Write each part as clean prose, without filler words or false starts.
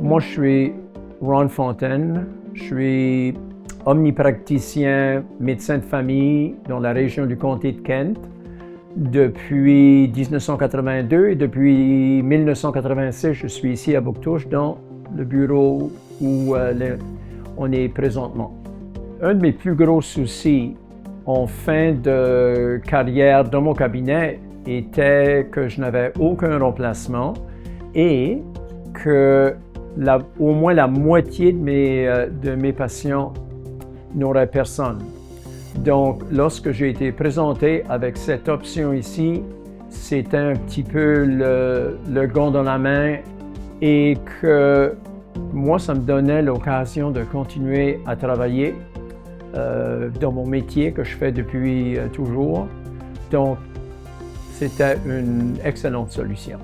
Moi, je suis Ron Fontaine. Je suis omnipraticien, médecin de famille dans la région du comté de Kent depuis 1982 et depuis 1986, je suis ici à Bouctouche dans le bureau où on est présentement. Un de mes plus gros soucis en fin de carrière dans mon cabinet était que je n'avais aucun remplacement et que au moins la moitié de mes patients n'auraient personne. Donc, lorsque j'ai été présenté avec cette option ici, c'était un petit peu le gant dans la main et que moi, ça me donnait l'occasion de continuer à travailler dans mon métier que je fais depuis toujours. Donc, c'était une excellente solution.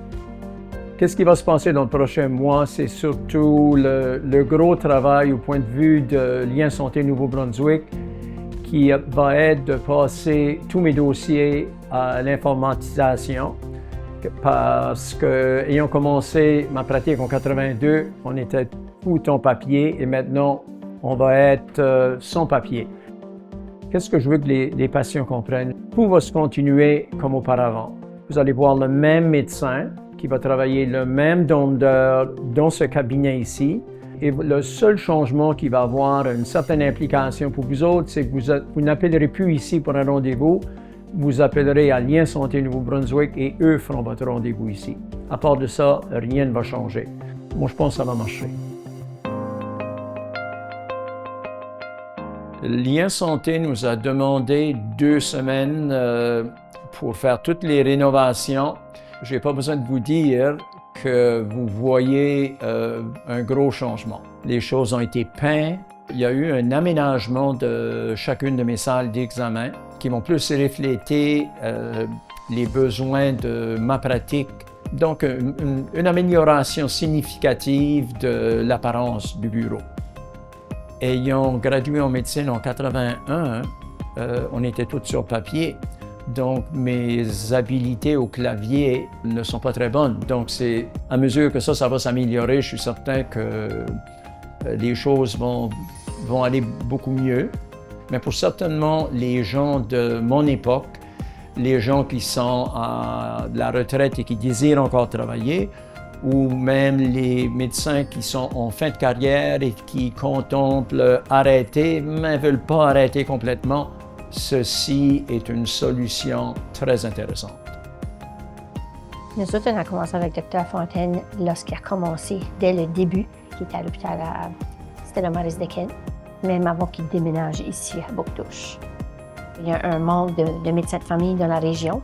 Qu'est-ce qui va se passer dans le prochain mois? C'est surtout le gros travail au point de vue de Lien Santé Nouveau-Brunswick qui va être de passer tous mes dossiers à l'informatisation parce que, ayant commencé ma pratique en 82, on était tout en papier et maintenant, on va être sans papier. Qu'est-ce que je veux que les patients comprennent? Tout va se continuer comme auparavant. Vous allez voir le même médecin qui va travailler le même nombre d'heures dans ce cabinet ici. Et le seul changement qui va avoir une certaine implication pour vous autres, c'est que vous n'appellerez plus ici pour un rendez-vous, vous appellerez à Lien Santé Nouveau-Brunswick et eux feront votre rendez-vous ici. À part de ça, rien ne va changer. Moi, je pense que ça va marcher. Lien Santé nous a demandé 2 semaines pour faire toutes les rénovations. Je n'ai pas besoin de vous dire que vous voyez un gros changement. Les choses ont été peintes. Il y a eu un aménagement de chacune de mes salles d'examen qui vont plus refléter les besoins de ma pratique. Donc, une amélioration significative de l'apparence du bureau. Ayant gradué en médecine en 81, on était tous sur papier. Donc, mes habiletés au clavier ne sont pas très bonnes. Donc, c'est à mesure que ça va s'améliorer, je suis certain que les choses vont aller beaucoup mieux. Mais pour certainement les gens de mon époque, les gens qui sont à la retraite et qui désirent encore travailler, ou même les médecins qui sont en fin de carrière et qui contemplent arrêter, mais ne veulent pas arrêter complètement, ceci est une solution très intéressante. Nous autres, on a commencé avec Dr Fontaine lorsqu'il a commencé, dès le début, qui était à l'hôpital c'était le Maurice de Kent, même avant qu'il déménage ici à Bouctouche. Il y a un manque de médecins de famille dans la région.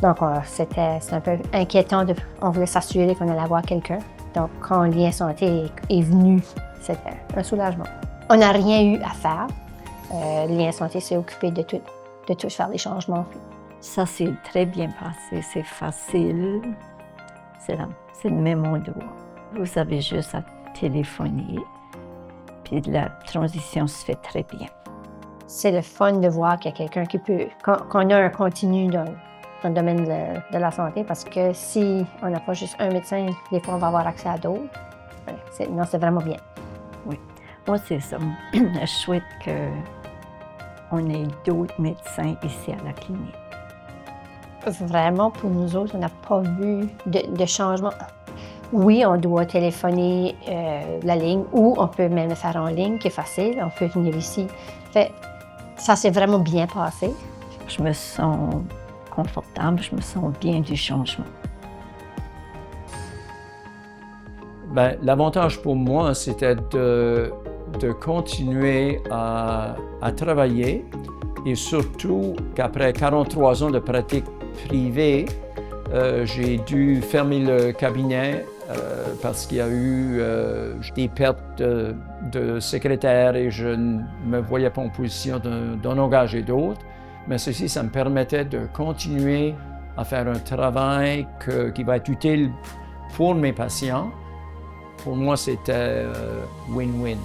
Donc, c'était un peu inquiétant. On voulait s'assurer qu'on allait avoir quelqu'un. Donc, quand Lien Santé est venu, c'était un soulagement. On n'a rien eu à faire. Lien Santé s'est occupé de tout faire les changements. Ça s'est très bien passé, c'est facile. C'est le même endroit. Vous avez juste à téléphoner, puis la transition se fait très bien. C'est le fun de voir qu'il y a quelqu'un qui peut, qu'on a un continu dans le domaine de la santé, parce que si on n'a pas juste un médecin, des fois on va avoir accès à d'autres. Non, c'est vraiment bien. Oui, moi c'est ça. Je souhaite qu'on ait d'autres médecins ici à la clinique. Vraiment, pour nous autres, on n'a pas vu de changement. Oui, on doit téléphoner la ligne ou on peut même le faire en ligne, qui est facile. On peut venir ici. Ça s'est vraiment bien passé. Je me sens confortable, je me sens bien du changement. Bien, l'avantage pour moi, c'était de continuer à travailler et surtout qu'après 43 ans de pratique privée, j'ai dû fermer le cabinet parce qu'il y a eu des pertes de secrétaires et je ne me voyais pas en position d'en engager d'autres. Mais ceci, ça me permettait de continuer à faire un travail qui va être utile pour mes patients. Pour moi, c'était win-win.